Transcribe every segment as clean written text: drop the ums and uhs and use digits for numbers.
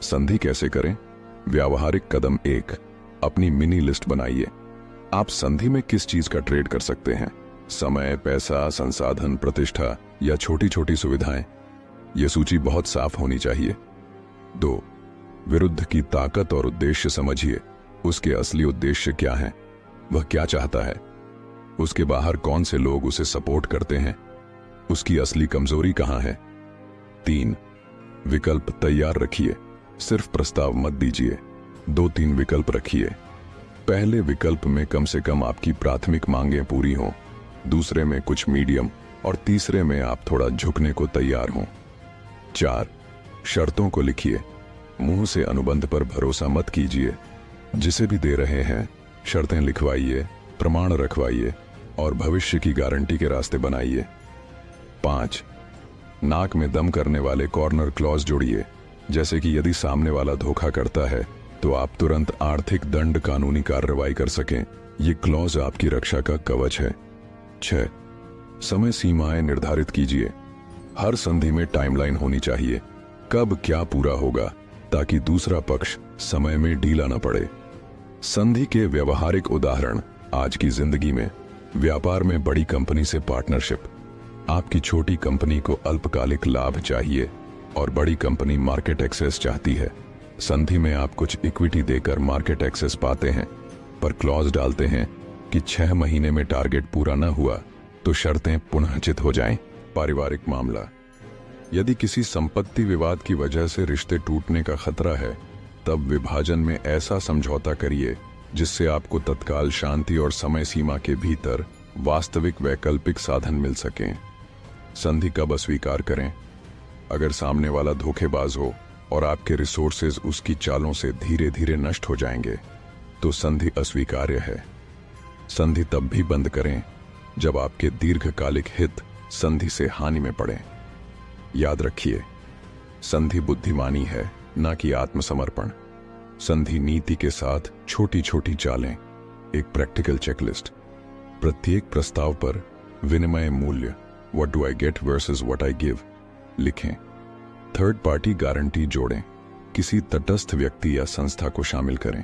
संधि कैसे करें? व्यावहारिक कदम 1, अपनी मिनी लिस्ट बनाइए। आप संधि में किस चीज का ट्रेड कर सकते हैं? समय, पैसा, संसाधन, प्रतिष्ठा या छोटी छोटी सुविधाएं? यह सूची बहुत साफ होनी चाहिए। 2, विरुद्ध की ताकत और उद्देश्य समझिए। उसके असली उद्देश्य क्या है? वह क्या चाहता है? उसके बाहर कौन से लोग उसे सपोर्ट करते हैं? उसकी असली कमजोरी कहां है? 3, विकल्प तैयार रखिए, सिर्फ प्रस्ताव मत दीजिए। 2-3 विकल्प रखिए। पहले विकल्प में कम से कम आपकी प्राथमिक मांगें पूरी हों, दूसरे में कुछ मीडियम और तीसरे में आप थोड़ा झुकने को तैयार हों। 4, शर्तों को लिखिए। मुंह से अनुबंध पर भरोसा मत कीजिए। जिसे भी दे रहे हैं शर्तें लिखवाइए, प्रमाण रखवाइए और भविष्य की गारंटी के रास्ते बनाइए। 5, नाक में दम करने वाले कॉर्नर क्लॉज जोड़िए, जैसे कि यदि सामने वाला धोखा करता है तो आप तुरंत आर्थिक दंड कानूनी कार्रवाई कर सकें। ये क्लॉज आपकी रक्षा का कवच है। 6, समय सीमाएं निर्धारित कीजिए। हर संधि में टाइमलाइन होनी चाहिए, कब क्या पूरा होगा, ताकि दूसरा पक्ष समय में ढीला न पड़े। संधि के व्यवहारिक उदाहरण आज की जिंदगी में। व्यापार में बड़ी कंपनी से पार्टनरशिप। आपकी छोटी कंपनी को अल्पकालिक लाभ चाहिए और बड़ी कंपनी मार्केट एक्सेस चाहती है। संधि में आप कुछ इक्विटी देकर मार्केट एक्सेस पाते हैं, पर क्लॉज डालते हैं कि 6 महीने में टारगेट पूरा न हुआ तो शर्तें पुनःचित हो जाएं। पारिवारिक मामला। यदि किसी संपत्ति विवाद की वजह से रिश्ते टूटने का खतरा है, तब विभाजन में ऐसा समझौता करिए जिससे आपको तत्काल शांति और समय सीमा के भीतर वास्तविक वैकल्पिक साधन मिल सकें। संधि कब अस्वीकार करें? अगर सामने वाला धोखेबाज हो और आपके रिसोर्सेज उसकी चालों से धीरे धीरे नष्ट हो जाएंगे, तो संधि अस्वीकार्य है। संधि तब भी बंद करें जब आपके दीर्घकालिक हित संधि से हानि में पड़े। याद रखिए, संधि बुद्धिमानी है, न कि आत्मसमर्पण। संधि नीति के साथ छोटी छोटी चालें, एक प्रैक्टिकल चेकलिस्ट। प्रत्येक प्रस्ताव पर विनिमय मूल्य, what do I get versus what I give, लिखें। थर्ड पार्टी गारंटी जोड़ें, किसी तटस्थ व्यक्ति या संस्था को शामिल करें।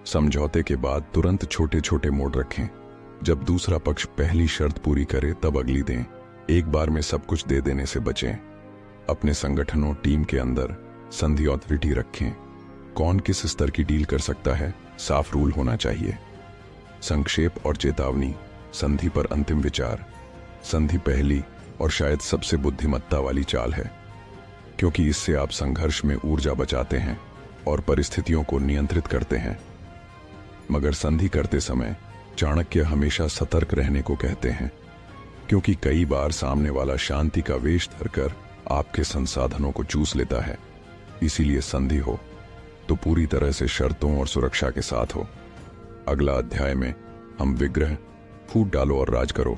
समझौते के बाद तुरंत छोटे छोटे मोड़ रखें। जब दूसरा पक्ष पहली शर्त पूरी करे तब अगली दें। एक बार में सब कुछ दे देने से बचें। अपने संगठनों, टीम के अंदर संधि ऑथोरिटी रखें। कौन किस स्तर की डील कर सकता है, साफ रूल होना चाहिए। संक्षेप और चेतावनी। संधि पर अंतिम विचार। संधि पहली और शायद सबसे बुद्धिमत्ता वाली चाल है, क्योंकि इससे आप संघर्ष में ऊर्जा बचाते हैं और परिस्थितियों को नियंत्रित करते हैं। मगर संधि करते समय चाणक्य हमेशा सतर्क रहने को कहते हैं, क्योंकि कई बार सामने वाला शांति का वेश धरकर आपके संसाधनों को चूस लेता है। इसीलिए संधि हो तो पूरी तरह से शर्तों और सुरक्षा के साथ हो। अगला अध्याय में हम विग्रह, फूट डालो और राज करो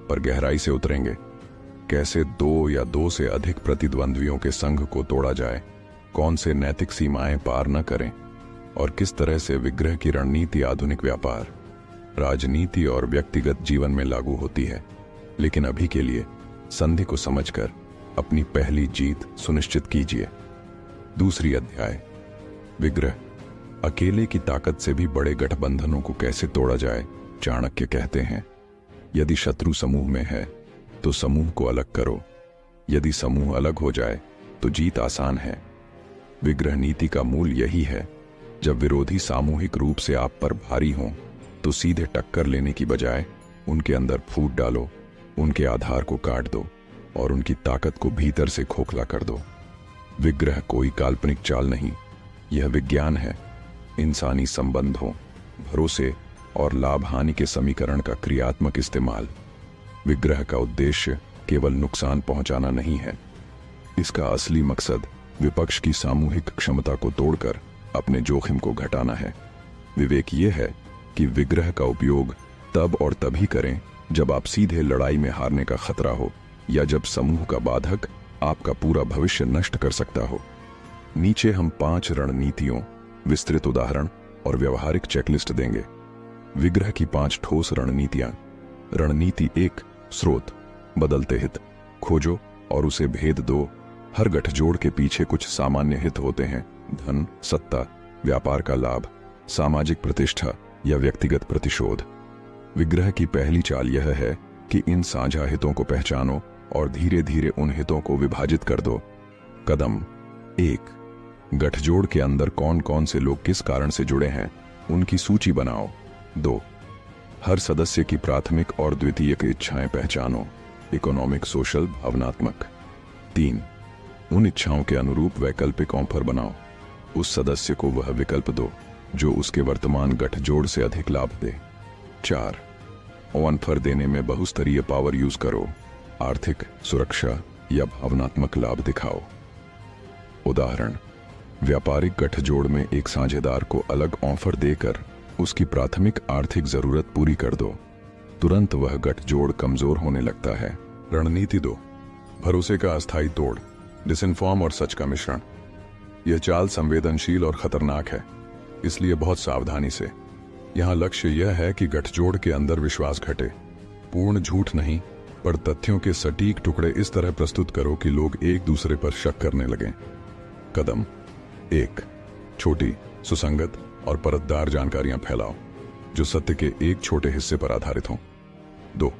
पर गहराई से उतरेंगे। कैसे 2 या 2 से अधिक प्रतिद्वंद्वियों के संघ को तोड़ा जाए, कौन से नैतिक सीमाएं पार न करें और किस तरह से विग्रह की रणनीति आधुनिक व्यापार, राजनीति और व्यक्तिगत जीवन में लागू होती है। लेकिन अभी के लिए संधि को समझकर अपनी पहली जीत सुनिश्चित कीजिए। दूसरी अध्याय, विग्रह, अकेले की ताकत से भी बड़े गठबंधनों को कैसे तोड़ा जाए। चाणक्य कहते हैं, यदि शत्रु समूह में है तो समूह को अलग करो। यदि समूह अलग हो जाए तो जीत आसान है। विग्रह नीति का मूल यही है, जब विरोधी सामूहिक रूप से आप पर भारी हों तो सीधे टक्कर लेने की बजाय उनके अंदर फूट डालो, उनके आधार को काट दो और उनकी ताकत को भीतर से खोखला कर दो। विग्रह कोई काल्पनिक चाल नहीं, यह विज्ञान है। इंसानी संबंधों, भरोसे और लाभ हानि के समीकरण का क्रियात्मक इस्तेमाल। विग्रह का उद्देश्य केवल नुकसान पहुंचाना नहीं है। इसका असली मकसद विपक्ष की सामूहिक क्षमता को तोड़कर अपने जोखिम को घटाना है। विवेक यह है कि विग्रह का उपयोग तब और तभी करें जब आप सीधे लड़ाई में हारने का खतरा हो या जब समूह का बाधक आपका पूरा भविष्य नष्ट कर सकता हो। नीचे हम 5 रणनीतियों, विस्तृत उदाहरण और व्यवहारिक चेकलिस्ट देंगे। विग्रह की 5 ठोस रणनीतियां। रणनीति 1, स्रोत, बदलते हित। खोजो और उसे भेद दो। हर गठजोड़ के पीछे कुछ सामान्य हित होते हैं, धन, सत्ता, व्यापार का लाभ, सामाजिक प्रतिष्ठा या व्यक्तिगत प्रतिशोध। विग्रह की पहली चाल यह है कि इन साझा हितों को पहचानो और धीरे धीरे उन हितों को विभाजित कर दो। कदम 1, गठजोड़ के अंदर कौन कौन से लोग किस कारण से जुड़े हैं उनकी सूची बनाओ। 2, हर सदस्य की प्राथमिक और द्वितीयक इच्छाएं पहचानो, इकोनॉमिक, सोशल, भावनात्मक। 3, उन इच्छाओं के अनुरूप वैकल्पिक ऑफर बनाओ, उस सदस्य को वह विकल्प दो जो उसके वर्तमान गठजोड़ से अधिक लाभ दे। 4, ऑफर देने में बहुस्तरीय पावर यूज करो, आर्थिक, सुरक्षा या भावनात्मक लाभ दिखाओ। उदाहरण, व्यापारिक गठजोड़ में एक साझेदार को अलग ऑफर देकर उसकी प्राथमिक आर्थिक जरूरत पूरी कर दो, तुरंत वह गठजोड़ कमजोर होने लगता है। रणनीति 2, भरोसे का अस्थायी तोड़, डिसइन्फॉर्म और सच का मिश्रण। यह चाल संवेदनशील और खतरनाक है, इसलिए बहुत सावधानी से। यहां लक्ष्य यह है कि गठजोड़ के अंदर विश्वास घटे। पूर्ण झूठ नहीं, पर तथ्यों के सटीक टुकड़े इस तरह प्रस्तुत करो कि लोग एक दूसरे पर शक करने लगें। कदम 1, छोटी, सुसंगत और परतदार जानकारियां फैलाओ जो सत्य के एक छोटे हिस्से पर आधारित हों। 2,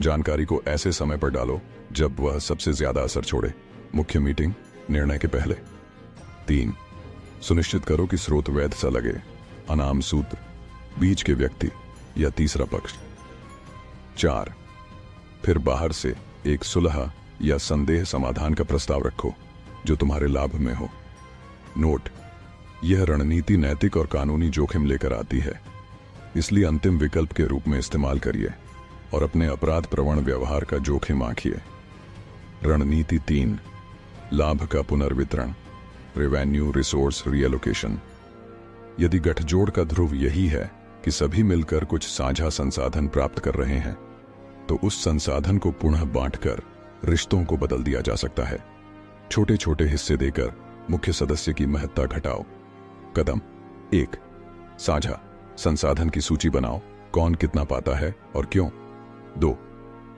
जानकारी को ऐसे समय पर डालो जब वह सबसे ज्यादा असर छोड़े, मुख्य मीटिंग, निर्णय के पहले। 3, सुनिश्चित करो कि स्रोत वैध सा लगे, अनाम सूत्र, बीच के व्यक्ति या तीसरा पक्ष। 4, फिर बाहर से एक सुलह या संदेह समाधान का प्रस्ताव रखो जो तुम्हारे लाभ में हो। नोट, यह रणनीति नैतिक और कानूनी जोखिम लेकर आती है, इसलिए अंतिम विकल्प के रूप में इस्तेमाल करिए और अपने अपराध प्रवण व्यवहार का जोखिम आंकिए। रणनीति 3, लाभ का पुनर्वितरण, रेवेन्यू रिसोर्स रीएलोकेशन। यदि गठजोड़ का ध्रुव यही है कि सभी मिलकर कुछ साझा संसाधन प्राप्त कर रहे हैं, तो उस संसाधन को पुनः बांटकर रिश्तों को बदल दिया जा सकता है। छोटे छोटे हिस्से देकर मुख्य सदस्य की महत्ता घटाओ। कदम 1, साझा संसाधन की सूची बनाओ, कौन कितना पाता है और क्यों। 2,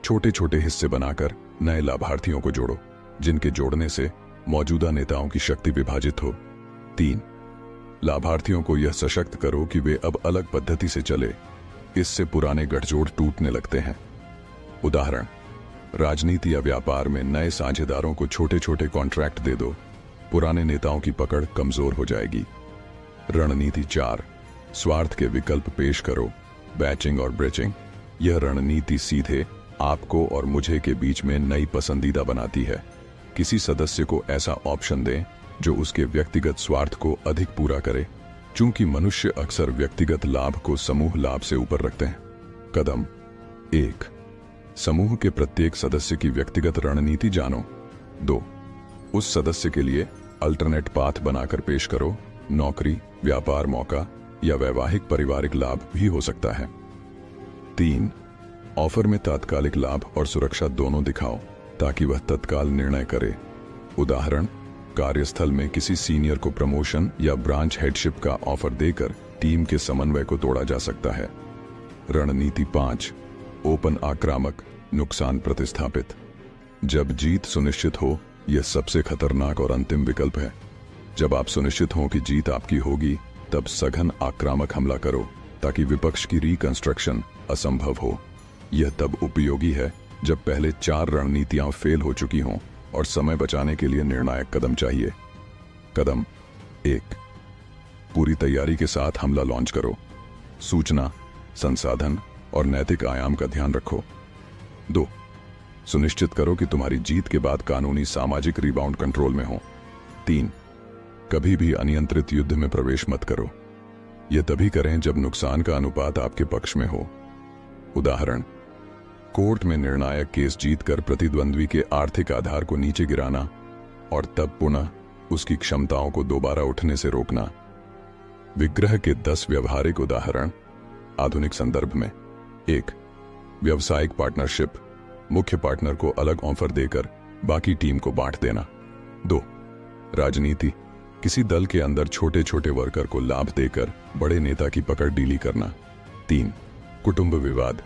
छोटे छोटे हिस्से बनाकर नए लाभार्थियों को जोड़ो, जिनके जोड़ने से मौजूदा नेताओं की शक्ति विभाजित हो। 3, लाभार्थियों को यह सशक्त करो कि वे अब अलग पद्धति से चले, इससे पुराने गठजोड़ टूटने लगते हैं। उदाहरण, राजनीति या व्यापार में नए साझेदारों को छोटे छोटे कॉन्ट्रैक्ट दे दो, पुराने नेताओं की पकड़ कमजोर हो जाएगी। रणनीति 4, स्वार्थ के विकल्प पेश करो, बैचिंग और ब्रिचिंग। यह रणनीति सीधे आपको और मुझे के बीच में नई पसंदीदा बनाती है। किसी सदस्य को ऐसा ऑप्शन दें जो उसके व्यक्तिगत स्वार्थ को अधिक पूरा करे, चूंकि मनुष्य अक्सर व्यक्तिगत लाभ को समूह लाभ से ऊपर रखते हैं। कदम 1, समूह के प्रत्येक सदस्य की व्यक्तिगत रणनीति जानो। 2, उस सदस्य के लिए अल्टरनेट पाथ बनाकर पेश करो, नौकरी, व्यापार मौका या वैवाहिक पारिवारिक लाभ भी हो सकता है। 3, ऑफर में तात्कालिक लाभ और सुरक्षा दोनों दिखाओ ताकि वह तत्काल निर्णय करे। उदाहरण, कार्यस्थल में किसी सीनियर को प्रमोशन या ब्रांच हेडशिप का ऑफर देकर टीम के समन्वय को तोड़ा जा सकता है। रणनीति 5, ओपन आक्रामक, नुकसान प्रतिस्थापित। जब जीत सुनिश्चित हो, यह सबसे खतरनाक और अंतिम विकल्प है। जब आप सुनिश्चित हो कि जीत आपकी होगी, तब सघन आक्रामक हमला करो ताकि विपक्ष की रिकंस्ट्रक्शन असंभव हो। यह तब उपयोगी है जब पहले 4 रणनीतियां फेल हो चुकी हों और समय बचाने के लिए निर्णायक कदम चाहिए। कदम 1, पूरी तैयारी के साथ हमला लॉन्च करो। सूचना, संसाधन और नैतिक आयाम का ध्यान रखो। 2, सुनिश्चित करो कि तुम्हारी जीत के बाद कानूनी सामाजिक रिबाउंड कंट्रोल में हो। 3, कभी भी अनियंत्रित युद्ध में प्रवेश मत करो। यह तभी करें जब नुकसान का अनुपात आपके पक्ष में हो। उदाहरण, कोर्ट में निर्णायक केस जीतकर प्रतिद्वंद्वी के आर्थिक आधार को नीचे गिराना और तब पुनः उसकी क्षमताओं को दोबारा उठने से रोकना। विग्रह के 10 व्यवहारिक उदाहरण आधुनिक संदर्भ में। 1, व्यावसायिक पार्टनरशिप, मुख्य पार्टनर को अलग ऑफर देकर बाकी टीम को बांट देना। 2, राजनीति, किसी दल के अंदर छोटे छोटे वर्कर को लाभ देकर बड़े नेता की पकड़ ढीली करना। 3, कुटुंब विवाद,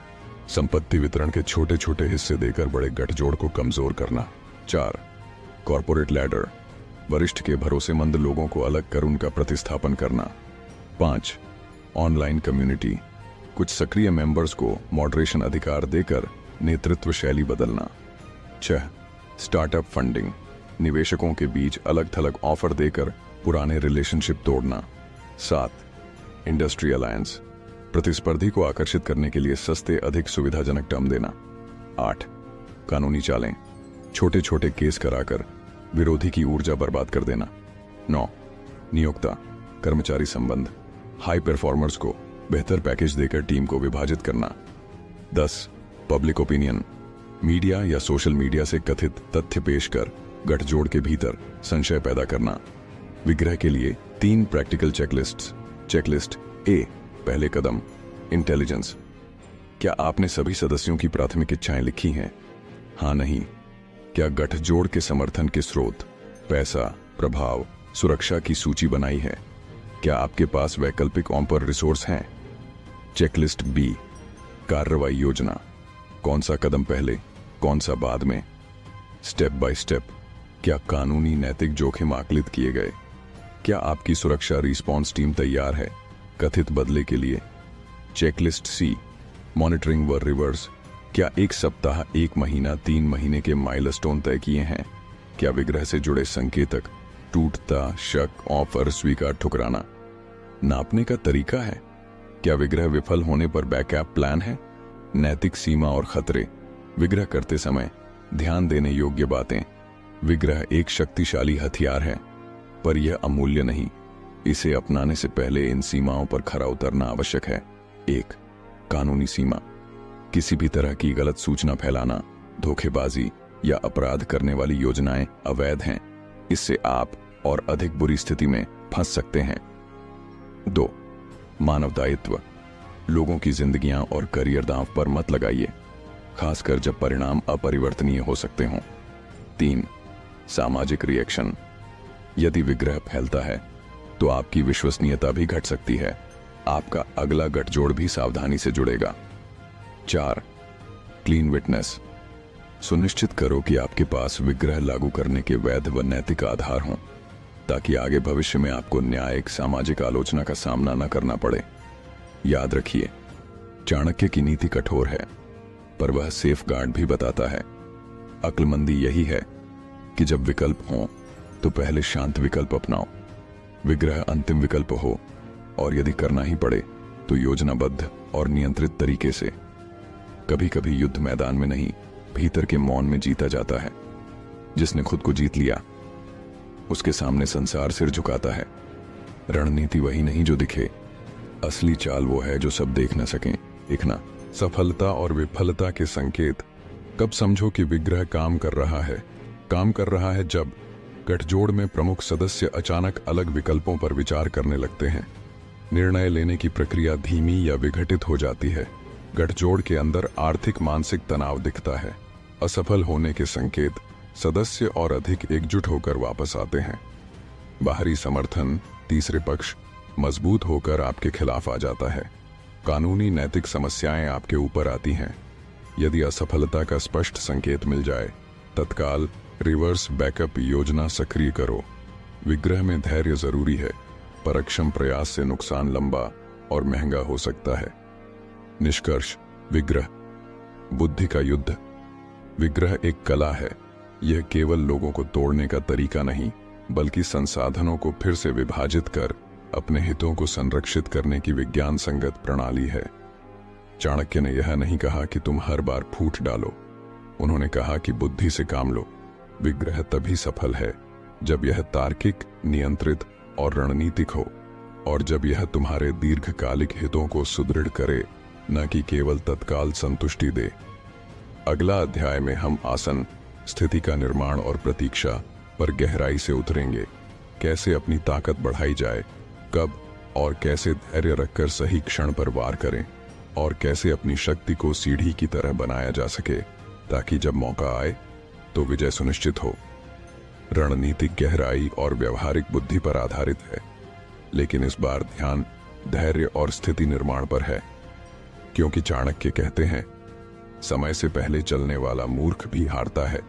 संपत्ति वितरण के छोटे छोटे हिस्से देकर बड़े गठजोड़ को कमजोर करना। 4, कॉर्पोरेट लैडर, वरिष्ठ के भरोसेमंद लोगों को अलग कर उनका प्रतिस्थापन करना। 5. ऑनलाइन कम्युनिटी, कुछ सक्रिय मेंबर्स को मॉडरेशन अधिकार देकर नेतृत्व शैली बदलना। 6. स्टार्टअप फंडिंग, निवेशकों के बीच अलग थलग ऑफर देकर पुराने रिलेशनशिप तोड़ना। 7. इंडस्ट्री अलायंस, प्रतिस्पर्धी को आकर्षित करने के लिए सस्ते अधिक सुविधाजनक टर्म देना। 8. कानूनी चालें, छोटे छोटे केस कराकर विरोधी की ऊर्जा बर्बाद कर देना। 9. नियोक्ता कर्मचारी संबंध, हाई परफॉर्मर्स को बेहतर पैकेज देकर टीम को विभाजित करना। 10. पब्लिक ओपिनियन, मीडिया या सोशल मीडिया से कथित तथ्य पेश कर गठजोड़ के भीतर संशय पैदा करना। विग्रह के लिए 3 प्रैक्टिकल चेकलिस्ट्स। चेकलिस्ट ए, पहले कदम, इंटेलिजेंस। क्या आपने सभी सदस्यों की प्राथमिक इच्छाएं लिखी हैं? हाँ नहीं। क्या गठजोड़ के समर्थन के स्रोत, पैसा, प्रभाव, सुरक्षा की सूची बनाई है? क्या आपके पास वैकल्पिक ऑफर रिसोर्स हैं? चेकलिस्ट बी, कार्रवाई योजना। कौन सा कदम पहले, कौन सा बाद में? स्टेप बाय स्टेप, क्या कानूनी नैतिक जोखिम आकलित किए गए? क्या आपकी सुरक्षा रिस्पॉन्स टीम तैयार है कथित बदले के लिए? चेकलिस्ट सी, मॉनिटरिंग व रिवर्स। क्या 1 सप्ताह, 1 महीना, 3 महीने के माइलस्टोन तय किए हैं? क्या विग्रह से जुड़े संकेतक, टूटता, शक, ऑफर, स्वीकार, ठुकराना? नापने का तरीका है। क्या विग्रह विफल होने पर बैकअप प्लान है? नैतिक सीमा और खतरे, विग्रह करते समय ध्यान देने योग्य बातें। विग्रह एक शक्तिशाली हथियार है, पर यह अमूल्य नहीं। इसे अपनाने से पहले इन सीमाओं पर खरा उतरना आवश्यक है। 1. कानूनी सीमा, किसी भी तरह की गलत सूचना फैलाना, धोखेबाजी या अपराध करने वाली योजनाएं अवैध हैं। इससे आप और अधिक बुरी स्थिति में फंस सकते हैं। 2. मानव दायित्व, लोगों की जिंदगियां और करियर दांव पर मत लगाइए, खासकर जब परिणाम अपरिवर्तनीय हो सकते हों। 3. सामाजिक रिएक्शन, यदि विग्रह फैलता है तो आपकी विश्वसनीयता भी घट सकती है। आपका अगला गठजोड़ भी सावधानी से जुड़ेगा। 4. क्लीन विटनेस, सुनिश्चित करो कि आपके पास विग्रह लागू करने के वैध व नैतिक आधार हों, ताकि आगे भविष्य में आपको न्यायिक सामाजिक आलोचना का सामना न करना पड़े। याद रखिए, चाणक्य की नीति कठोर है, पर वह सेफ गार्ड भी बताता है। अक्लमंदी यही है कि जब विकल्प हो तो पहले शांत विकल्प अपनाओ। विग्रह अंतिम विकल्प हो, और यदि करना ही पड़े तो योजनाबद्ध और नियंत्रित तरीके से। कभी कभी युद्ध मैदान में नहीं, भीतर के मौन में जीता जाता है। जिसने खुद को जीत लिया, उसके सामने संसार सिर झुकाता है। रणनीति वही नहीं जो दिखे, असली चाल वो है जो सब देख न सकें। देखना, सफलता और विफलता के संकेत। कब समझो कि विग्रह काम कर रहा है? काम कर रहा है जब गठजोड़ में प्रमुख सदस्य अचानक अलग विकल्पों पर विचार करने लगते हैं। निर्णय लेने की प्रक्रिया धीमी या विघटित हो जाती है। गठजोड़ के अंदर आर्थिक मानसिक तनाव दिखता है। असफल होने के संकेत, सदस्य और अधिक एकजुट होकर वापस आते हैं। बाहरी समर्थन, तीसरे पक्ष मजबूत होकर आपके खिलाफ आ जाता है। कानूनी नैतिक समस्याएं आपके ऊपर आती हैं। यदि असफलता का स्पष्ट संकेत मिल जाए, तत्काल रिवर्स बैकअप योजना सक्रिय करो। विग्रह में धैर्य जरूरी है, पर अक्षम प्रयास से नुकसान लंबा और महंगा हो सकता है। निष्कर्ष, विग्रह बुद्धि का युद्ध। विग्रह एक कला है। यह केवल लोगों को तोड़ने का तरीका नहीं, बल्कि संसाधनों को फिर से विभाजित कर अपने हितों को संरक्षित करने की विज्ञान संगत प्रणाली है। चाणक्य ने यह नहीं कहा कि तुम हर बार फूट डालो, उन्होंने कहा कि बुद्धि से काम लो। विग्रह तभी सफल है जब यह तार्किक, नियंत्रित और रणनीतिक हो, और जब यह तुम्हारे दीर्घकालिक हितों को सुदृढ़ करे, न कि केवल तत्काल संतुष्टि दे। अगला अध्याय में हम आसन, स्थिति का निर्माण और प्रतीक्षा पर गहराई से उतरेंगे। कैसे अपनी ताकत बढ़ाई जाए, कब और कैसे धैर्य रखकर सही क्षण पर वार करें, और कैसे अपनी शक्ति को सीढ़ी की तरह बनाया जा सके, ताकि जब मौका आए तो विजय सुनिश्चित हो। रणनीतिक गहराई और व्यवहारिक बुद्धि पर आधारित है, लेकिन इस बार ध्यान धैर्य और स्थिति निर्माण पर है, क्योंकि चाणक्य कहते हैं, समय से पहले चलने वाला मूर्ख भी हारता है।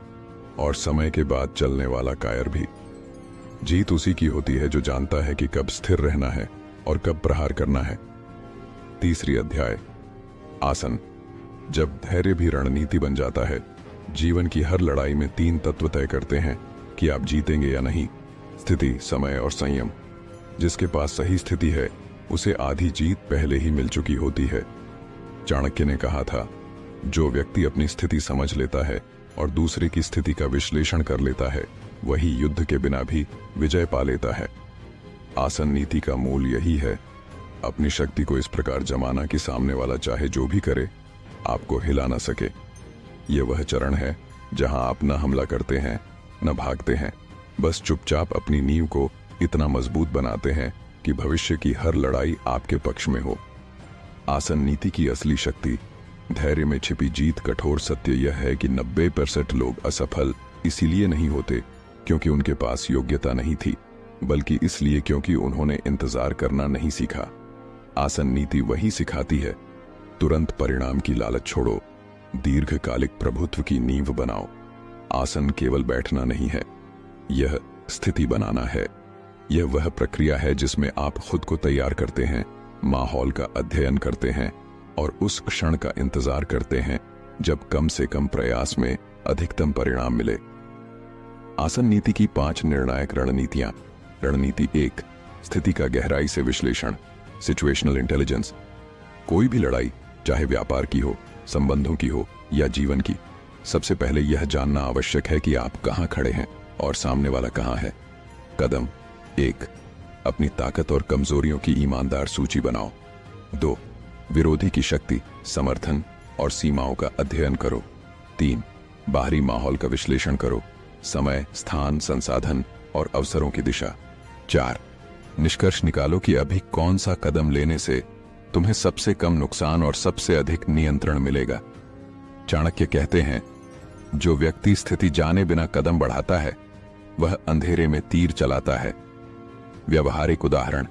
और समय के बाद चलने वाला कायर भी। जीत उसी की होती है जो जानता है कि कब स्थिर रहना है और कब प्रहार करना है। तीसरी अध्याय, आसन। जब धैर्य भी रणनीति बन जाता है। जीवन की हर लड़ाई में 3 तत्व तय करते हैं कि आप जीतेंगे या नहीं: स्थिति, समय और संयम। जिसके पास सही स्थिति है उसे आधी जीत पहले ही मिल चुकी होती है। चाणक्य ने कहा था, जो व्यक्ति अपनी स्थिति समझ लेता है और दूसरे की स्थिति का विश्लेषण कर लेता है, वही युद्ध के बिना भी विजय पा लेता है। आसन नीति का मूल यही है, अपनी शक्ति को इस प्रकार जमाना कि सामने वाला चाहे जो भी करे, आपको हिला ना सके। यह वह चरण है जहां आप न हमला करते हैं न भागते हैं, बस चुपचाप अपनी नींव को इतना मजबूत बनाते हैं कि भविष्य की हर लड़ाई आपके पक्ष में हो। आसन नीति की असली शक्ति, धैर्य में छिपी जीत। कठोर सत्य यह है कि 90% लोग असफल इसीलिए नहीं होते क्योंकि उनके पास योग्यता नहीं थी, बल्कि इसलिए क्योंकि उन्होंने इंतजार करना नहीं सीखा। आसन नीति वही सिखाती है, तुरंत परिणाम की लालच छोड़ो, दीर्घकालिक प्रभुत्व की नींव बनाओ। आसन केवल बैठना नहीं है, यह स्थिति बनाना है। यह वह प्रक्रिया है जिसमें आप खुद को तैयार करते हैं, माहौल का अध्ययन करते हैं और उस क्षण का इंतजार करते हैं जब कम से कम प्रयास में अधिकतम परिणाम मिले। आसन नीति की 5 निर्णायक रणनीतियां। रणनीति 1, स्थिति का गहराई से विश्लेषण, सिचुएशनल इंटेलिजेंस। कोई भी लड़ाई, चाहे व्यापार की हो, संबंधों की हो या जीवन की, सबसे पहले यह जानना आवश्यक है कि आप कहां खड़े हैं और सामने वाला कहां है। कदम 1, अपनी ताकत और कमजोरियों की ईमानदार सूची बनाओ। 2, विरोधी की शक्ति, समर्थन और सीमाओं का अध्ययन करो। 3, बाहरी माहौल का विश्लेषण करो, समय, स्थान, संसाधन और अवसरों की दिशा। 4, निष्कर्ष निकालो कि अभी कौन सा कदम लेने से तुम्हें सबसे कम नुकसान और सबसे अधिक नियंत्रण मिलेगा। चाणक्य कहते हैं, जो व्यक्ति स्थिति जाने बिना कदम बढ़ाता है वह अंधेरे में तीर चलाता है। व्यवहारिक उदाहरण,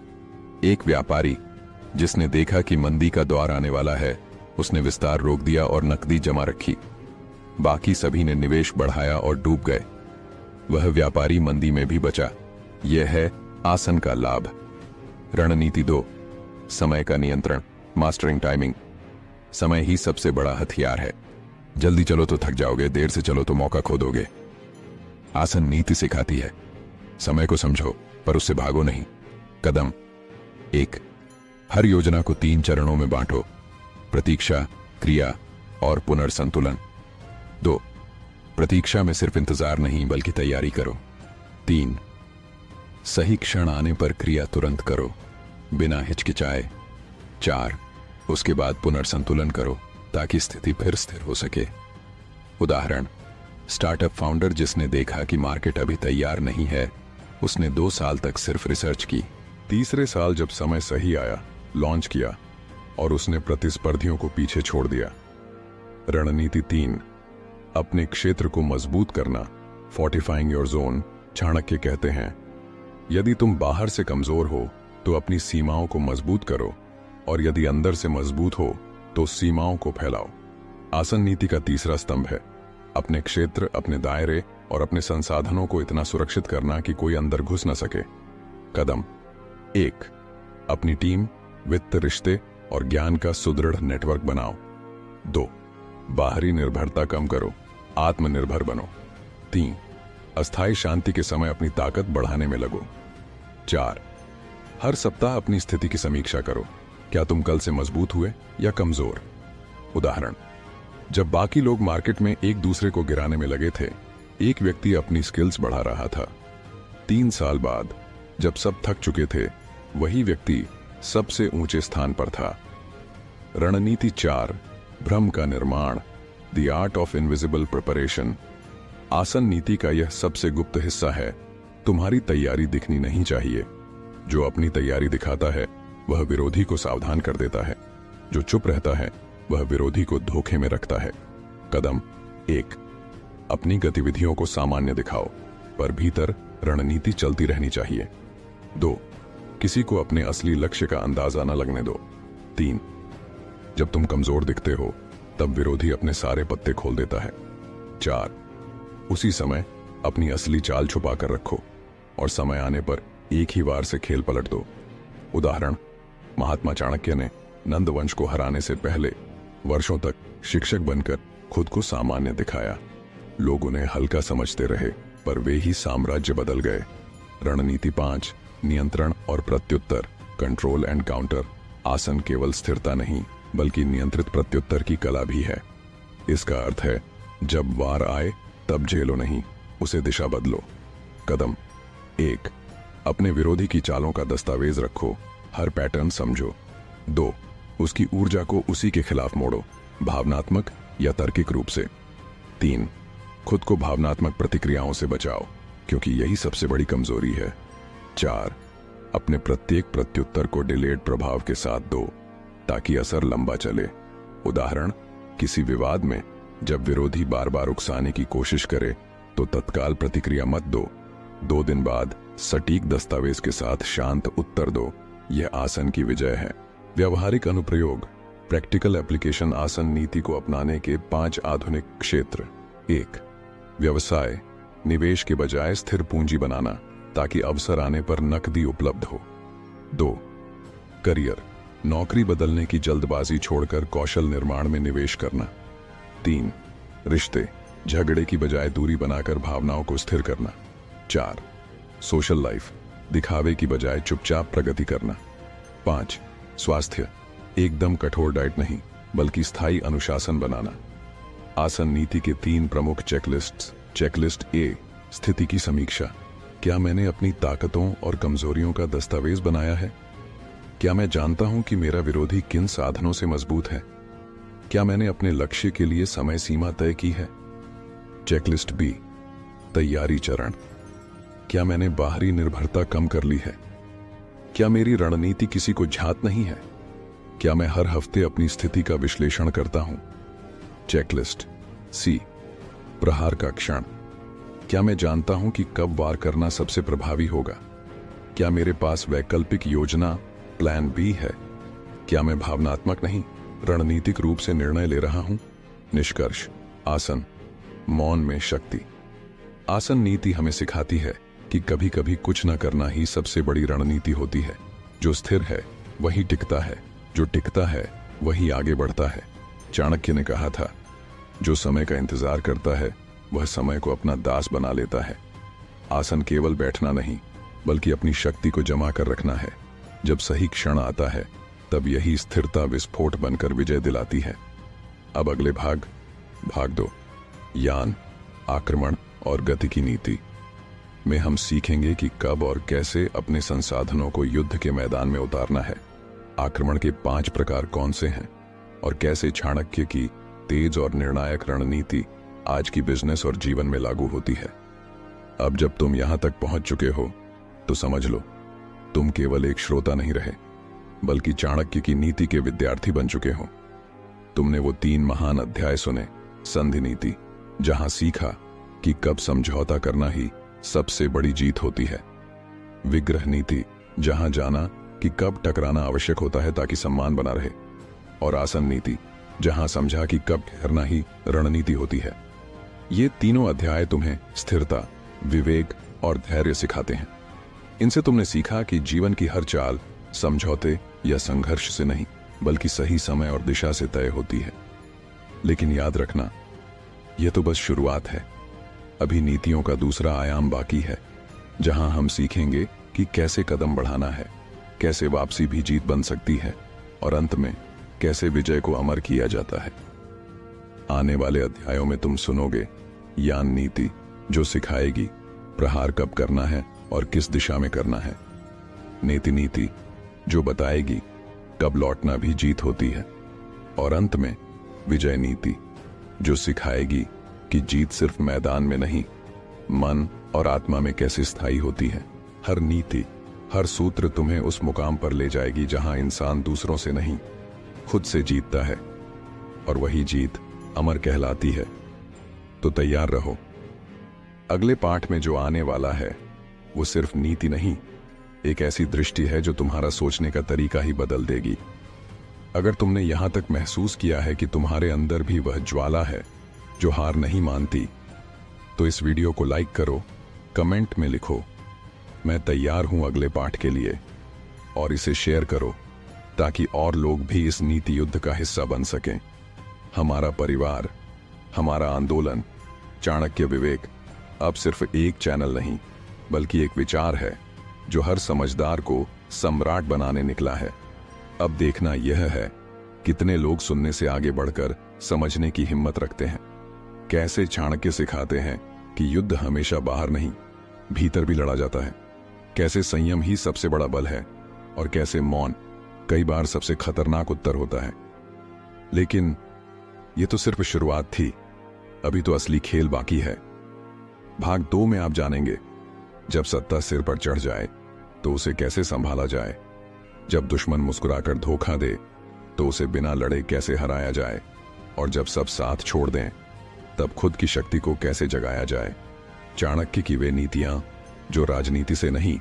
एक व्यापारी जिसने देखा कि मंदी का दौर आने वाला है, उसने विस्तार रोक दिया और नकदी जमा रखी। बाकी सभी ने निवेश बढ़ाया और डूब गए। वह व्यापारी मंदी में भी बचा। यह है आसन का लाभ। रणनीति 2, समय का नियंत्रण, मास्टरिंग टाइमिंग। समय ही सबसे बड़ा हथियार है। जल्दी चलो तो थक जाओगे, देर से चलो तो मौका खो दोगे। आसन नीति सिखाती है, समय को समझो पर उससे भागो नहीं। कदम 1, हर योजना को 3 चरणों में बांटो: प्रतीक्षा, क्रिया और पुनर्संतुलन। 2, प्रतीक्षा में सिर्फ इंतजार नहीं बल्कि तैयारी करो। 3, सही क्षण आने पर क्रिया तुरंत करो, बिना हिचकिचाए। 4, उसके बाद पुनर्संतुलन करो ताकि स्थिति फिर स्थिर हो सके। उदाहरण, स्टार्टअप फाउंडर जिसने देखा कि मार्केट अभी तैयार नहीं है, उसने 2 साल तक सिर्फ रिसर्च की। तीसरे साल जब समय सही आया, लॉन्च किया और उसने प्रतिस्पर्धियों को पीछे छोड़ दिया। रणनीति 3, अपने क्षेत्र को मजबूत करना, फोर्टिफाइंग योर जोन। चाणक्य कहते हैं, यदि तुम बाहर से कमजोर हो तो अपनी सीमाओं को मजबूत करो और यदि अंदर से मजबूत हो तो सीमाओं को फैलाओ। आसन नीति का तीसरा स्तंभ है अपने क्षेत्र, अपने दायरे और अपने संसाधनों को इतना सुरक्षित करना कि कोई अंदर घुस न सके। कदम 1, अपनी टीम, वित्त, रिश्ते और ज्ञान का सुदृढ़ नेटवर्क बनाओ। 2, बाहरी निर्भरता कम करो, आत्मनिर्भर बनो। 3, अस्थायी शांति के समय अपनी ताकत बढ़ाने में लगो। 4, हर सप्ताह अपनी स्थिति की समीक्षा करो, क्या तुम कल से मजबूत हुए या कमजोर। उदाहरण, जब बाकी लोग मार्केट में एक दूसरे को गिराने में लगे थे, एक व्यक्ति अपनी स्किल्स बढ़ा रहा था। 3 साल बाद जब सब थक चुके थे, वही व्यक्ति सबसे ऊंचे स्थान पर था। रणनीति 4, भ्रम का निर्माण, the art of invisible preparation. आसन नीति का यह सबसे गुप्त हिस्सा है। तुम्हारी तैयारी दिखनी नहीं चाहिए। जो अपनी तैयारी दिखाता है वह विरोधी को सावधान कर देता है। जो चुप रहता है वह विरोधी को धोखे में रखता है। कदम 1, अपनी गतिविधियों को सामान्य दिखाओ पर भीतर रणनीति चलती रहनी चाहिए। 2, किसी को अपने असली लक्ष्य का अंदाजा न लगने दो। 3, जब तुम कमजोर दिखते हो तब विरोधी अपने सारे पत्ते खोल देता है। 4, उसी समय अपनी असली चाल छुपा कर रखो और समय आने पर एक ही बार से खेल पलट दो। उदाहरण, महात्मा चाणक्य ने नंदवंश को हराने से पहले वर्षों तक शिक्षक बनकर खुद को सामान्य दिखाया। लोग उन्हें हल्का समझते रहे, पर वे ही साम्राज्य बदल गए। रणनीति 5, नियंत्रण और प्रत्युत्तर, कंट्रोल एंड काउंटर। आसन केवल स्थिरता नहीं बल्कि नियंत्रित प्रत्युत्तर की कला भी है। इसका अर्थ है, जब वार आए तब झेलो नहीं, उसे दिशा बदलो। कदम 1, अपने विरोधी की चालों का दस्तावेज रखो, हर पैटर्न समझो। 2, उसकी ऊर्जा को उसी के खिलाफ मोड़ो, भावनात्मक या तार्किक रूप से। 3, खुद को भावनात्मक प्रतिक्रियाओं से बचाओ, क्योंकि यही सबसे बड़ी कमजोरी है। 4, अपने प्रत्येक प्रत्युत्तर को डिलेड प्रभाव के साथ दो, ताकि असर लंबा चले। उदाहरण, किसी विवाद में जब विरोधी बार बार उकसाने की कोशिश करे तो तत्काल प्रतिक्रिया मत दो। 2 दिन बाद सटीक दस्तावेज के साथ शांत उत्तर दो। यह आसन की विजय है। व्यावहारिक अनुप्रयोग, प्रैक्टिकल एप्लीकेशन। आसन नीति को अपनाने के 5 आधुनिक क्षेत्र। 1, व्यवसाय, निवेश के बजाय स्थिर पूंजी बनाना, ताकि अवसर आने पर नकदी उपलब्ध हो। 2, करियर, नौकरी बदलने की जल्दबाजी छोड़कर कौशल निर्माण में निवेश करना। 3, रिश्ते, झगड़े की बजाय दूरी बनाकर भावनाओं को स्थिर करना। 4, सोशल लाइफ, दिखावे की बजाय चुपचाप प्रगति करना। 5, स्वास्थ्य, एकदम कठोर डाइट नहीं बल्कि स्थायी अनुशासन बनाना। आसन नीति के 3 प्रमुख चेकलिस्ट्स। चेकलिस्ट ए, स्थिति की समीक्षा। क्या मैंने अपनी ताकतों और कमजोरियों का दस्तावेज बनाया है? क्या मैं जानता हूं कि मेरा विरोधी किन साधनों से मजबूत है? क्या मैंने अपने लक्ष्य के लिए समय सीमा तय की है? चेकलिस्ट बी, तैयारी चरण। क्या मैंने बाहरी निर्भरता कम कर ली है? क्या मेरी रणनीति किसी को झात नहीं है? क्या मैं हर हफ्ते अपनी स्थिति का विश्लेषण करता हूं? चेकलिस्ट सी, प्रहार का क्षण। क्या मैं जानता हूं कि कब वार करना सबसे प्रभावी होगा? क्या मेरे पास वैकल्पिक योजना प्लान बी है? क्या मैं भावनात्मक नहीं रणनीतिक रूप से निर्णय ले रहा हूं? निष्कर्ष, आसन, मौन में शक्ति। आसन नीति हमें सिखाती है कि कभी कभी कुछ न करना ही सबसे बड़ी रणनीति होती है। जो स्थिर है वही टिकता है, जो टिकता है वही आगे बढ़ता है। चाणक्य ने कहा था, जो समय का इंतजार करता है वह समय को अपना दास बना लेता है। आसन केवल बैठना नहीं बल्कि अपनी शक्ति को जमा कर रखना है। जब सही क्षण आता है तब यही स्थिरता विस्फोट बनकर विजय दिलाती है। अब अगले भाग 2, यान, आक्रमण और गति की नीति में हम सीखेंगे कि कब और कैसे अपने संसाधनों को युद्ध के मैदान में उतारना है। आक्रमण के 5 प्रकार कौन से हैं और कैसे चाणक्य की तेज और निर्णायक रणनीति आज की बिजनेस और जीवन में लागू होती है। अब जब तुम यहां तक पहुंच चुके हो तो समझ लो, तुम केवल एक श्रोता नहीं रहे बल्कि चाणक्य की नीति के विद्यार्थी बन चुके हो। तुमने वो 3 महान अध्याय सुने। संधि नीति, जहां सीखा कि कब समझौता करना ही सबसे बड़ी जीत होती है। विग्रह नीति, जहां जाना कि कब टकराना आवश्यक होता है ताकि सम्मान बना रहे। और आसन नीति, जहां समझा कि कब ठहरना ही रणनीति होती है। ये तीनों अध्याय तुम्हें स्थिरता, विवेक और धैर्य सिखाते हैं। इनसे तुमने सीखा कि जीवन की हर चाल समझौते या संघर्ष से नहीं बल्कि सही समय और दिशा से तय होती है। लेकिन याद रखना, यह तो बस शुरुआत है। अभी नीतियों का दूसरा आयाम बाकी है, जहां हम सीखेंगे कि कैसे कदम बढ़ाना है, कैसे वापसी भी जीत बन सकती है और अंत में कैसे विजय को अमर किया जाता है। आने वाले अध्यायों में तुम सुनोगे यान नीति, जो सिखाएगी प्रहार कब करना है और किस दिशा में करना है। नेति नीति, जो बताएगी कब लौटना भी जीत होती है। और अंत में विजय नीति, जो सिखाएगी कि जीत सिर्फ मैदान में नहीं, मन और आत्मा में कैसे स्थायी होती है। हर नीति, हर सूत्र तुम्हें उस मुकाम पर ले जाएगी जहां इंसान दूसरों से नहीं, खुद से जीतता है, और वही जीत अमर कहलाती है। तो तैयार रहो। अगले पाठ में जो आने वाला है वो सिर्फ नीति नहीं, एक ऐसी दृष्टि है जो तुम्हारा सोचने का तरीका ही बदल देगी। अगर तुमने यहां तक महसूस किया है कि तुम्हारे अंदर भी वह ज्वाला है जो हार नहीं मानती, तो इस वीडियो को लाइक करो, कमेंट में लिखो मैं तैयार हूं अगले पाठ के लिए, और इसे शेयर करो ताकि और लोग भी इस नीति युद्ध का हिस्सा बन सकें। हमारा परिवार, हमारा आंदोलन चाणक्य विवेक अब सिर्फ एक चैनल नहीं बल्कि एक विचार है जो हर समझदार को सम्राट बनाने निकला है। अब देखना यह है कितने लोग सुनने से आगे बढ़कर समझने की हिम्मत रखते हैं। कैसे चाणक्य सिखाते हैं कि युद्ध हमेशा बाहर नहीं, भीतर भी लड़ा जाता है। कैसे संयम ही सबसे बड़ा बल है और कैसे मौन कई बार सबसे खतरनाक उत्तर होता है। लेकिन यह तो सिर्फ शुरुआत थी, अभी तो असली खेल बाकी है। भाग 2 में आप जानेंगे जब सत्ता सिर पर चढ़ जाए तो उसे कैसे संभाला जाए, जब दुश्मन मुस्कुराकर धोखा दे तो उसे बिना लड़े कैसे हराया जाए, और जब सब साथ छोड़ दें तब खुद की शक्ति को कैसे जगाया जाए। चाणक्य की वे नीतियां जो राजनीति से नहीं,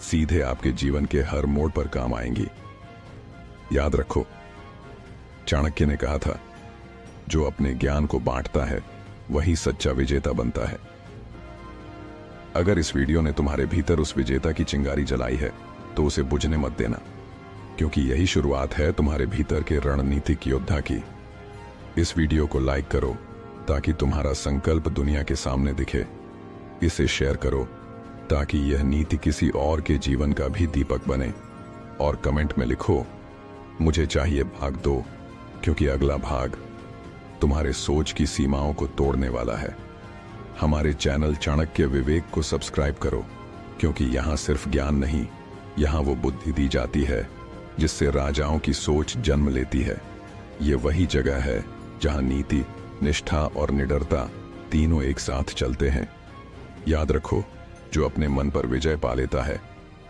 सीधे आपके जीवन के हर मोड़ पर काम आएंगी। याद रखो, चाणक्य ने कहा था, जो अपने ज्ञान को बांटता है वही सच्चा विजेता बनता है। अगर इस वीडियो ने तुम्हारे भीतर उस विजेता की चिंगारी जलाई है तो उसे बुझने मत देना, क्योंकि यही शुरुआत है तुम्हारे भीतर के रणनीतिक योद्धा की। इस वीडियो को लाइक करो ताकि तुम्हारा संकल्प दुनिया के सामने दिखे। इसे शेयर करो ताकि यह नीति किसी और के जीवन का भी दीपक बने, और कमेंट में लिखो मुझे चाहिए भाग 2, क्योंकि अगला भाग तुम्हारे सोच की सीमाओं को तोड़ने वाला है। हमारे चैनल चाणक्य विवेक को सब्सक्राइब करो, क्योंकि यहां सिर्फ ज्ञान नहीं, यहां वो बुद्धि दी जाती है जिससे राजाओं की सोच जन्म लेती है। ये वही जगह है जहां नीति, निष्ठा और निडरता तीनों एक साथ चलते हैं। याद रखो, जो अपने मन पर विजय पा लेता है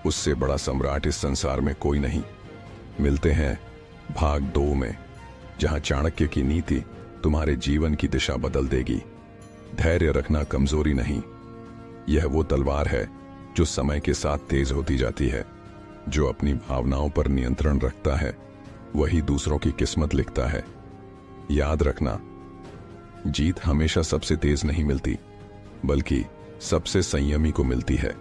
उससे बड़ा सम्राट इस संसार में कोई नहीं। मिलते हैं भाग 2 में, जहां चाणक्य की नीति तुम्हारे जीवन की दिशा बदल देगी। धैर्य रखना कमजोरी नहीं, यह वो तलवार है जो समय के साथ तेज होती जाती है। जो अपनी भावनाओं पर नियंत्रण रखता है वही दूसरों की किस्मत लिखता है। याद रखना, जीत हमेशा सबसे तेज नहीं मिलती, बल्कि सबसे संयमी को मिलती है।